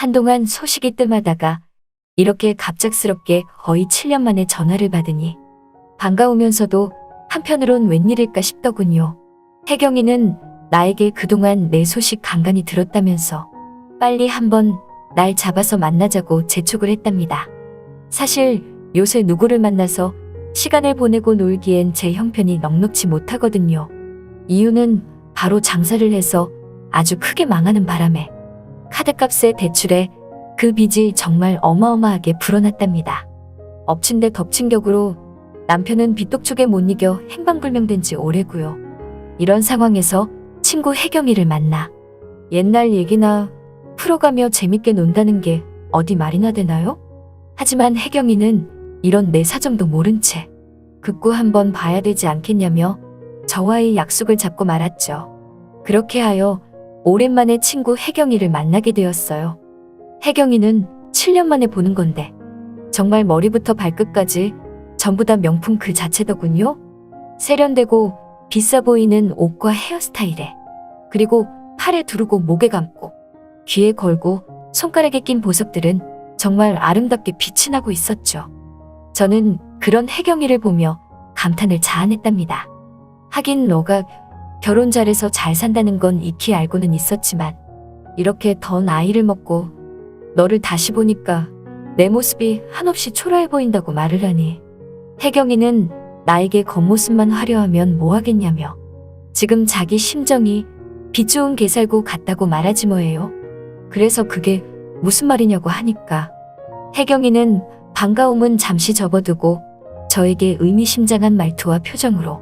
한동안 소식이 뜸하다가 이렇게 갑작스럽게 거의 7년 만에 전화를 받으니 반가우면서도 한편으론 웬일일까 싶더군요. 혜경이는 나에게 그동안 내 소식 간간히 들었다면서 빨리 한번 날 잡아서 만나자고 재촉을 했답니다. 사실 요새 누구를 만나서 시간을 보내고 놀기엔 제 형편이 넉넉지 못하거든요. 이유는 바로 장사를 해서 아주 크게 망하는 바람에 카드값에 대출에 그 빚이 정말 어마어마하게 불어났답니다. 엎친 데 덮친 격으로 남편은 빚독촉에 못 이겨 행방불명된 지 오래고요. 이런 상황에서 친구 혜경이를 만나 옛날 얘기나 풀어가며 재밌게 논다는 게 어디 말이나 되나요? 하지만 혜경이는 이런 내 사정도 모른 채 극구 한번 봐야 되지 않겠냐며 저와의 약속을 잡고 말았죠. 그렇게 하여 오랜만에 친구 혜경이를 만나게 되었어요. 혜경이는 7년 만에 보는 건데 정말 머리부터 발끝까지 전부 다 명품 그 자체더군요. 세련되고 비싸 보이는 옷과 헤어스타일에 그리고 팔에 두르고 목에 감고 귀에 걸고 손가락에 낀 보석들은 정말 아름답게 빛이 나고 있었죠. 저는 그런 혜경이를 보며 감탄을 자아냈답니다. 하긴 너가 결혼 잘해서 잘 산다는 건 익히 알고는 있었지만 이렇게 더 나이를 먹고 너를 다시 보니까 내 모습이 한없이 초라해 보인다고 말을 하니 혜경이는 나에게 겉모습만 화려하면 뭐하겠냐며 지금 자기 심정이 빚 좋은 개살구 같다고 말하지 뭐예요. 그래서 그게 무슨 말이냐고 하니까 혜경이는 반가움은 잠시 접어두고 저에게 의미심장한 말투와 표정으로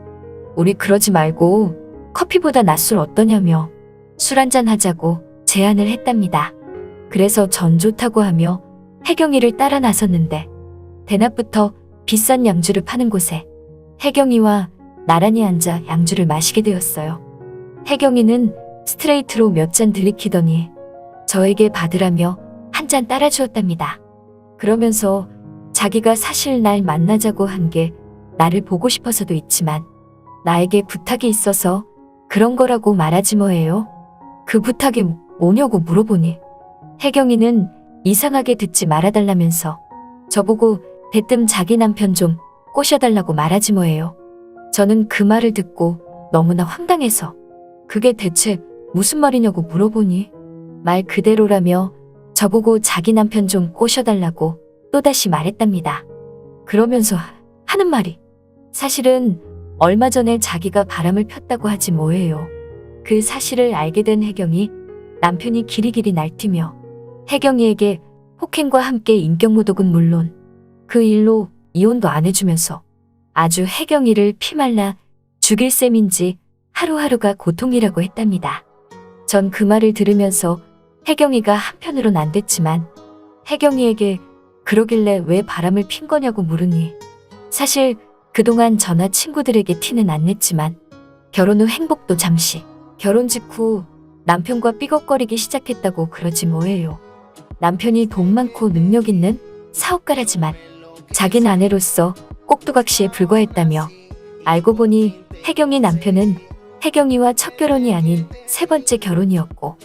우리 그러지 말고 커피보다 낮술 어떠냐며 술 한잔 하자고 제안을 했답니다. 그래서 전 좋다고 하며 혜경이를 따라 나섰는데 대낮부터 비싼 양주를 파는 곳에 혜경이와 나란히 앉아 양주를 마시게 되었어요. 혜경이는 스트레이트로 몇 잔 들이키더니 저에게 받으라며 한 잔 따라주었답니다. 그러면서 자기가 사실 날 만나자고 한 게 나를 보고 싶어서도 있지만 나에게 부탁이 있어서 그런 거라고 말하지 뭐예요. 그 부탁이 뭐냐고 물어보니 혜경이는 이상하게 듣지 말아달라면서 저보고 대뜸 자기 남편 좀 꼬셔달라고 말하지 뭐예요. 저는 그 말을 듣고 너무나 황당해서 그게 대체 무슨 말이냐고 물어보니 말 그대로라며 저보고 자기 남편 좀 꼬셔달라고 또다시 말했답니다. 그러면서 하는 말이 사실은 얼마 전에 자기가 바람을 폈다고 하지 뭐예요. 그 사실을 알게 된 혜경이 남편이 기리기리 날뛰며 혜경이에게 폭행과 함께 인격모독은 물론 그 일로 이혼도 안 해주면서 아주 혜경이를 피말라 죽일 셈인지 하루하루가 고통이라고 했답니다. 전 그 말을 들으면서 혜경이가 한편으론 안 됐지만 혜경이에게 그러길래 왜 바람을 핀 거냐고 물으니 사실 그동안 저나 친구들에게 티는 안 냈지만 결혼 후 행복도 잠시 결혼 직후 남편과 삐걱거리기 시작했다고 그러지 뭐예요. 남편이 돈 많고 능력 있는 사업가라지만 자긴 아내로서 꼭두각시에 불과했다며 알고 보니 혜경이 남편은 혜경이와 첫 결혼이 아닌 세 번째 결혼이었고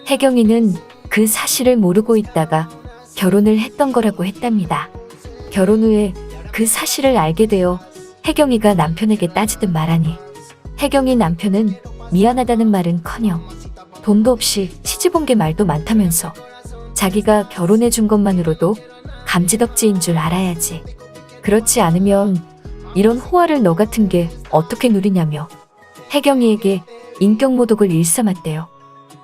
혜경이는 그 사실을 모르고 있다가 결혼을 했던 거라고 했답니다. 결혼 후에 그 사실을 알게 되어 혜경이가 남편에게 따지듯 말하니 혜경이 남편은 미안하다는 말은커녕 돈도 없이 시집 온 게 말도 많다면서 자기가 결혼해 준 것만으로도 감지덕지인 줄 알아야지. 그렇지 않으면 이런 호화를 너 같은 게 어떻게 누리냐며 혜경이에게 인격모독을 일삼았대요.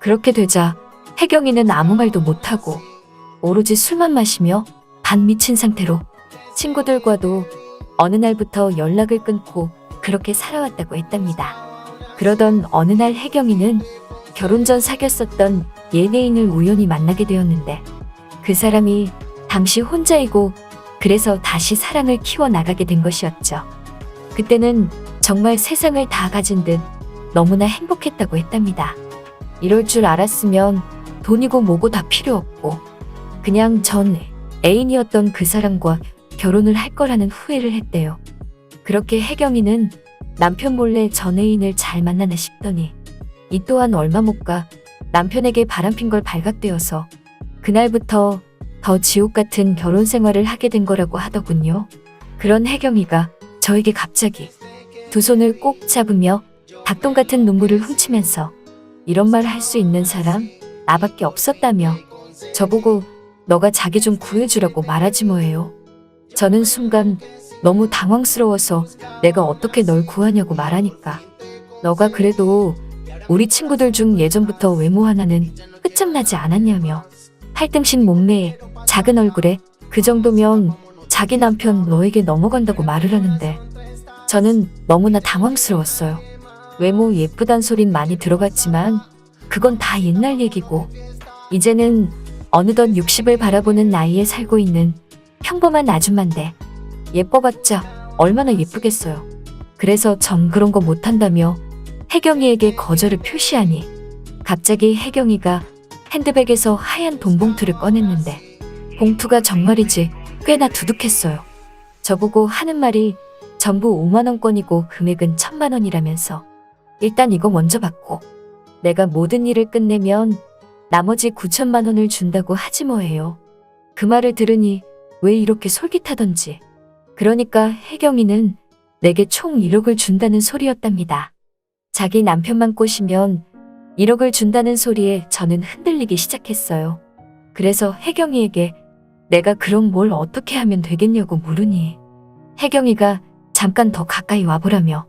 그렇게 되자 혜경이는 아무 말도 못하고 오로지 술만 마시며 반 미친 상태로 친구들과도 어느 날부터 연락을 끊고 그렇게 살아왔다고 했답니다. 그러던 어느 날 혜경이는 결혼 전 사귀었었던 연예인을 우연히 만나게 되었는데 그 사람이 당시 혼자이고 그래서 다시 사랑을 키워나가게 된 것이었죠. 그때는 정말 세상을 다 가진 듯 너무나 행복했다고 했답니다. 이럴 줄 알았으면 돈이고 뭐고 다 필요 없고 그냥 전 애인이었던 그 사람과 결혼을 할 거라는 후회를 했대요. 그렇게 혜경이는 남편 몰래 전 애인을 잘 만나나 싶더니 이 또한 얼마 못 가 남편에게 바람핀 걸 발각되어서 그날부터 더 지옥 같은 결혼 생활을 하게 된 거라고 하더군요. 그런 혜경이가 저에게 갑자기 두 손을 꼭 잡으며 닭똥 같은 눈물을 훔치면서 이런 말 할 수 있는 사람 나밖에 없었다며 저보고 너가 자기 좀 구해주라고 말하지 뭐예요. 저는 순간 너무 당황스러워서 내가 어떻게 널 구하냐고 말하니까 너가 그래도 우리 친구들 중 예전부터 외모 하나는 끝장나지 않았냐며 팔등신 몸매에 작은 얼굴에 그 정도면 자기 남편 너에게 넘어간다고 말을 하는데 저는 너무나 당황스러웠어요. 외모 예쁘단 소린 많이 들어봤지만 그건 다 옛날 얘기고 이제는 어느덧 60을 바라보는 나이에 살고 있는 평범한 아줌마인데 예뻐봤자 얼마나 예쁘겠어요. 그래서 전 그런 거 못한다며 혜경이에게 거절을 표시하니 갑자기 혜경이가 핸드백에서 하얀 돈 봉투를 꺼냈는데 봉투가 정말이지 꽤나 두둑했어요. 저보고 하는 말이 전부 5만 원권이고 금액은 1,000만 원이라면서 일단 이거 먼저 받고 내가 모든 일을 끝내면 나머지 9천만 원을 준다고 하지 뭐예요. 그 말을 들으니 왜 이렇게 솔깃하던지. 그러니까 혜경이는 내게 총 1억을 준다는 소리였답니다. 자기 남편만 꼬시면 1억을 준다는 소리에 저는 흔들리기 시작했어요. 그래서 혜경이에게 내가 그럼 뭘 어떻게 하면 되겠냐고 물으니 혜경이가 잠깐 더 가까이 와보라며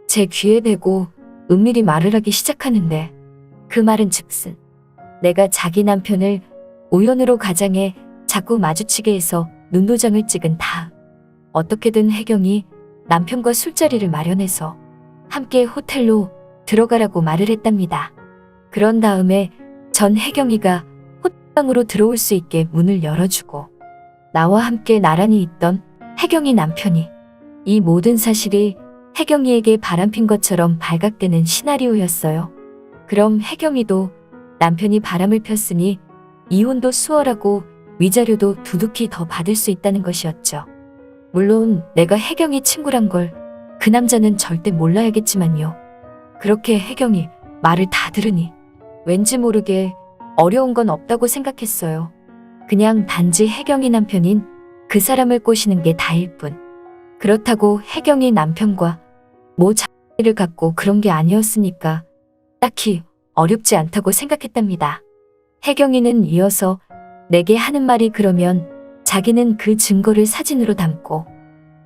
제 귀에 대고 은밀히 말을 하기 시작하는데 그 말은 즉슨 내가 자기 남편을 우연으로 가장에 자꾸 마주치게 해서 눈도장을 찍은 다음 어떻게든 혜경이 남편과 술자리를 마련해서 함께 호텔로 들어가라고 말을 했답니다. 그런 다음에 전 혜경이가 호텔방으로 들어올 수 있게 문을 열어주고 나와 함께 나란히 있던 혜경이 남편이 이 모든 사실이 혜경이에게 바람핀 것처럼 발각되는 시나리오였어요. 그럼 혜경이도 남편이 바람을 폈으니 이혼도 수월하고 위자료도 두둑히 더 받을 수 있다는 것이었죠. 물론 내가 혜경이 친구란 걸 그 남자는 절대 몰라야겠지만요. 그렇게 혜경이 말을 다 들으니 왠지 모르게 어려운 건 없다고 생각했어요. 그냥 단지 혜경이 남편인 그 사람을 꼬시는 게 다일 뿐. 그렇다고 혜경이 남편과 뭐 자리를 갖고 그런 게 아니었으니까 딱히 어렵지 않다고 생각했답니다. 혜경이는 이어서 내게 하는 말이 그러면 자기는 그 증거를 사진으로 담고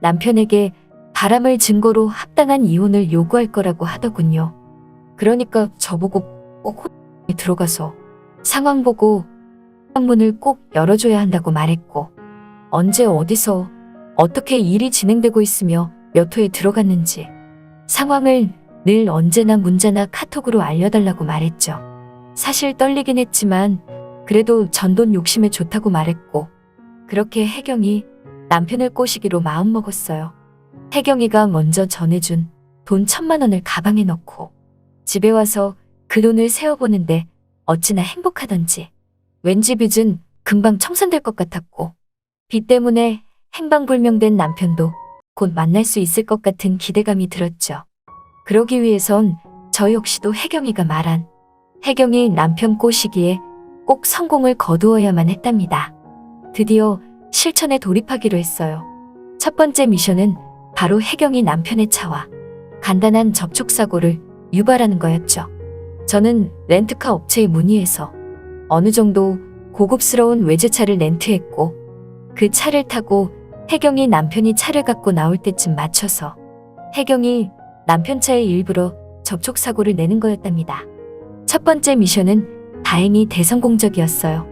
남편에게 바람을 증거로 합당한 이혼을 요구할 거라고 하더군요. 그러니까 저보고 꼭 호텔에 들어가서 상황 보고 문을 꼭 열어줘야 한다고 말했고 언제 어디서 어떻게 일이 진행되고 있으며 몇 호에 들어갔는지 상황을 늘 언제나 문자나 카톡으로 알려달라고 말했죠. 사실 떨리긴 했지만 그래도 전돈 욕심에 좋다고 말했고 그렇게 혜경이 남편을 꼬시기로 마음먹었어요. 혜경이가 먼저 전해준 돈 1,000만 원을 가방에 넣고 집에 와서 그 돈을 세어보는데 어찌나 행복하던지 왠지 빚은 금방 청산될 것 같았고 빚 때문에 행방불명된 남편도 곧 만날 수 있을 것 같은 기대감이 들었죠. 그러기 위해선 저 역시도 혜경이가 말한 혜경이 남편 꼬시기에 꼭 성공을 거두어야만 했답니다. 드디어 실천에 돌입하기로 했어요. 첫 번째 미션은 바로 혜경이 남편의 차와 간단한 접촉사고를 유발하는 거였죠. 저는 렌트카 업체에 문의해서 어느 정도 고급스러운 외제차를 렌트했고 그 차를 타고 혜경이 남편이 차를 갖고 나올 때쯤 맞춰서 혜경이 남편 차에 일부러 접촉사고를 내는 거였답니다. 첫 번째 미션은 다행히 대성공적이었어요.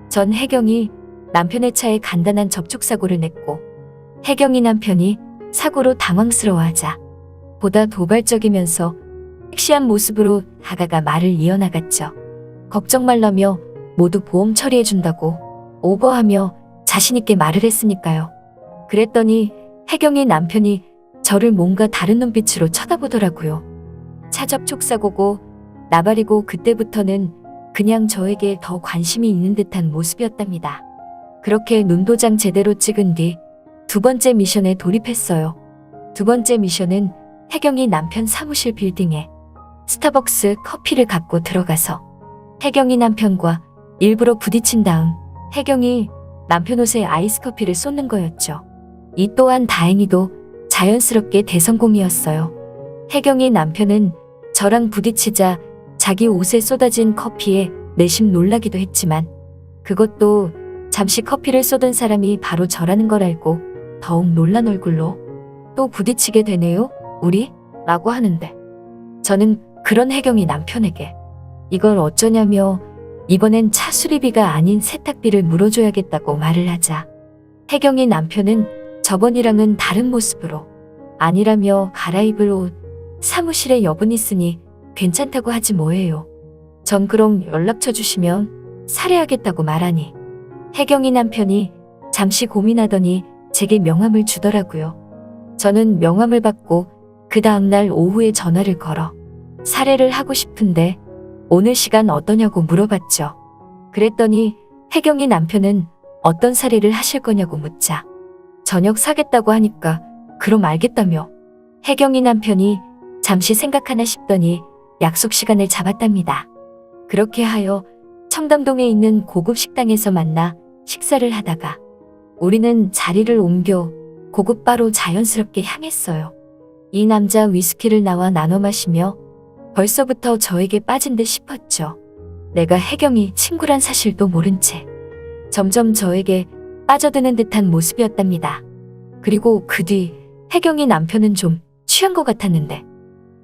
전 혜경이 남편의 차에 간단한 접촉사고를 냈고 혜경이 남편이 사고로 당황스러워하자 보다 도발적이면서 섹시한 모습으로 다가가 말을 이어나갔죠. 걱정 말라며 모두 보험 처리해준다고 오버하며 자신있게 말을 했으니까요. 그랬더니 혜경이 남편이 저를 뭔가 다른 눈빛으로 쳐다보더라고요. 차 접촉사고고 나발이고 그때부터는 그냥 저에게 더 관심이 있는 듯한 모습이었답니다. 그렇게 눈도장 제대로 찍은 뒤 두 번째 미션에 돌입했어요. 두 번째 미션은 혜경이 남편 사무실 빌딩에 스타벅스 커피를 갖고 들어가서 혜경이 남편과 일부러 부딪힌 다음 혜경이 남편 옷에 아이스 커피를 쏟는 거였죠. 이 또한 다행히도 자연스럽게 대성공이었어요. 혜경이 남편은 저랑 부딪히자 자기 옷에 쏟아진 커피에 내심 놀라기도 했지만 그것도 잠시 커피를 쏟은 사람이 바로 저라는 걸 알고 더욱 놀란 얼굴로 또 부딪히게 되네요, 우리? 라고 하는데 저는 그런 혜경이 남편에게 이걸 어쩌냐며 이번엔 차 수리비가 아닌 세탁비를 물어줘야겠다고 말을 하자 혜경이 남편은 저번이랑은 다른 모습으로 아니라며 갈아입을 옷 사무실에 여분 있으니 괜찮다고 하지 뭐예요. 전 그럼 연락처 주시면 살해하겠다고 말하니 혜경이 남편이 잠시 고민하더니 제게 명함을 주더라고요. 저는 명함을 받고 그 다음날 오후에 전화를 걸어 살해를 하고 싶은데 오늘 시간 어떠냐고 물어봤죠. 그랬더니 혜경이 남편은 어떤 살해를 하실 거냐고 묻자 저녁 사겠다고 하니까 그럼 알겠다며 혜경이 남편이 잠시 생각하나 싶더니 약속 시간을 잡았답니다. 그렇게 하여 청담동에 있는 고급 식당에서 만나 식사를 하다가 우리는 자리를 옮겨 고급 바로 자연스럽게 향했어요. 이 남자 위스키를 나와 나눠 마시며 벌써부터 저에게 빠진 듯 싶었죠. 내가 혜경이 친구란 사실도 모른 채 점점 저에게 빠져드는 듯한 모습이었답니다. 그리고 그 뒤 혜경이 남편은 좀 취한 것 같았는데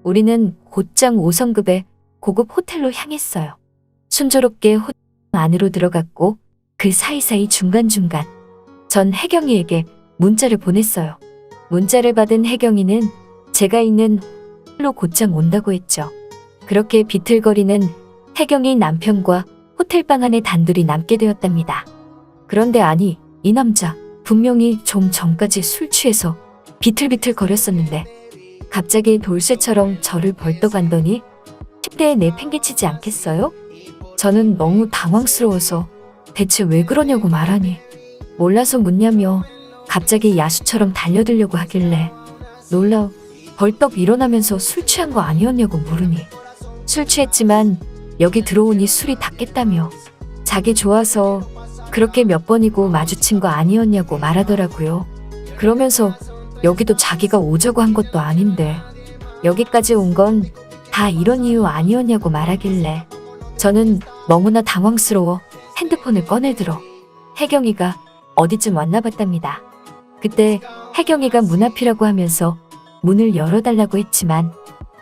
우리는 곧장 5성급의 고급 호텔로 향했어요. 순조롭게 호텔 안으로 들어갔고 그 사이사이 중간중간 전 혜경이에게 문자를 보냈어요. 문자를 받은 혜경이는 제가 있는 호텔로 곧장 온다고 했죠. 그렇게 비틀거리는 혜경이 남편과 호텔방 안에 단둘이 남게 되었답니다. 그런데 아니, 이 남자 분명히 좀 전까지 술 취해서 비틀비틀 거렸었는데 갑자기 돌쇠처럼 저를 벌떡 안더니 10대에 내팽개치지 않겠어요? 저는 너무 당황스러워서 대체 왜 그러냐고 말하니 몰라서 묻냐며 갑자기 야수처럼 달려들려고 하길래 놀라 벌떡 일어나면서 술 취한 거 아니었냐고 물으니 술 취했지만 여기 들어오니 술이 다 깼다며 자기 좋아서 그렇게 몇 번이고 마주친 거 아니었냐고 말하더라고요. 그러면서 여기도 자기가 오자고 한 것도 아닌데 여기까지 온 건 다 이런 이유 아니었냐고 말하길래 저는 너무나 당황스러워 핸드폰을 꺼내들어 혜경이가 어디쯤 왔나 봤답니다. 그때 혜경이가 문 앞이라고 하면서 문을 열어달라고 했지만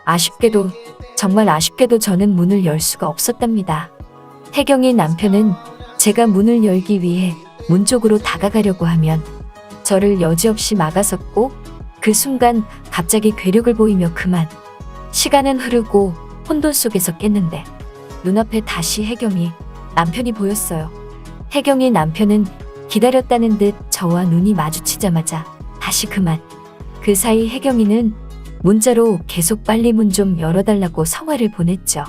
아쉽게도 정말 아쉽게도 저는 문을 열 수가 없었답니다. 혜경이 남편은 제가 문을 열기 위해 문 쪽으로 다가가려고 하면 저를 여지없이 막아섰고 그 순간 갑자기 괴력을 보이며 그만. 시간은 흐르고 혼돈 속에서 깼는데 눈앞에 다시 혜경이 남편이 보였어요. 혜경이 남편은 기다렸다는 듯 저와 눈이 마주치자마자 다시 그만. 그 사이 혜경이는 문자로 계속 빨리 문 좀 열어달라고 성화를 보냈죠.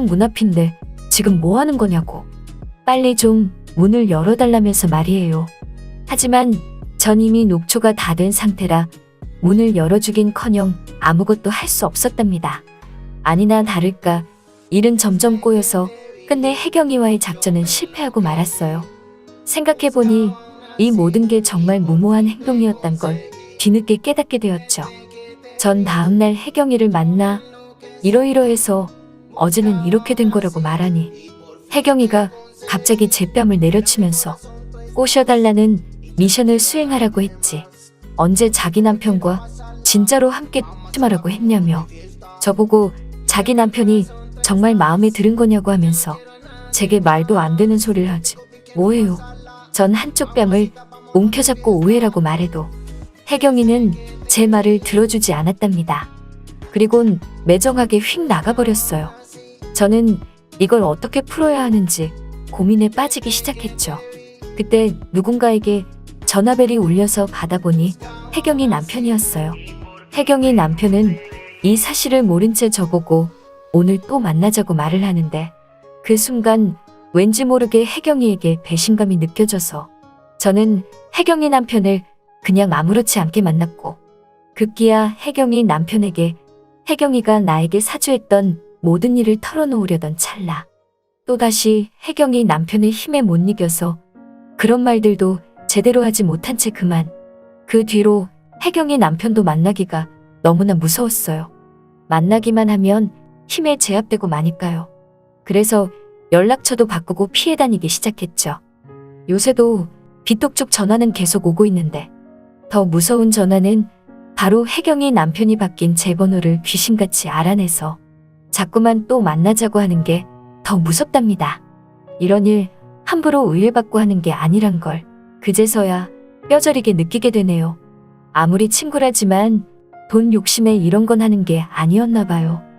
문 앞인데 지금 뭐 하는 거냐고. 빨리 좀 문을 열어달라면서 말이에요. 하지만 전 이미 녹초가 다 된 상태라 문을 열어주긴커녕 아무것도 할 수 없었답니다. 아니나 다를까 일은 점점 꼬여서 끝내 혜경이와의 작전은 실패하고 말았어요. 생각해보니 이 모든 게 정말 무모한 행동이었단 걸 뒤늦게 깨닫게 되었죠. 전 다음날 혜경이를 만나 이러이러해서 어제는 이렇게 된 거라고 말하니 혜경이가 갑자기 제 뺨을 내려치면서 꼬셔달라는 미션을 수행하라고 했지. 언제 자기 남편과 진짜로 함께 말하고 했냐며 저보고 자기 남편이 정말 마음에 들은 거냐고 하면서 제게 말도 안 되는 소리를 하지. 뭐예요? 전 한쪽 뺨을 움켜잡고 오해라고 말해도 혜경이는 제 말을 들어주지 않았답니다. 그리곤 매정하게 휙 나가버렸어요. 저는 이걸 어떻게 풀어야 하는지 고민에 빠지기 시작했죠. 그때 누군가에게 전화벨이 울려서 받아보니 혜경이 남편이었어요. 혜경이 남편은 이 사실을 모른 채 저보고 오늘 또 만나자고 말을 하는데 그 순간 왠지 모르게 혜경이에게 배신감이 느껴져서 저는 혜경이 남편을 그냥 아무렇지 않게 만났고 급기야 혜경이 남편에게 혜경이가 나에게 사주했던 모든 일을 털어놓으려던 찰나 또다시 혜경이 남편의 힘에 못 이겨서 그런 말들도 제대로 하지 못한 채 그만. 그 뒤로 혜경이 남편도 만나기가 너무나 무서웠어요. 만나기만 하면 힘에 제압되고 마니까요. 그래서 연락처도 바꾸고 피해 다니기 시작했죠. 요새도 비톡쪽 전화는 계속 오고 있는데 더 무서운 전화는 바로 혜경이 남편이 바뀐 제 번호를 귀신같이 알아내서 자꾸만 또 만나자고 하는 게 더 무섭답니다. 이런 일 함부로 의뢰받고 하는 게 아니란 걸 그제서야 뼈저리게 느끼게 되네요. 아무리 친구라지만 돈 욕심에 이런 건 하는 게 아니었나 봐요.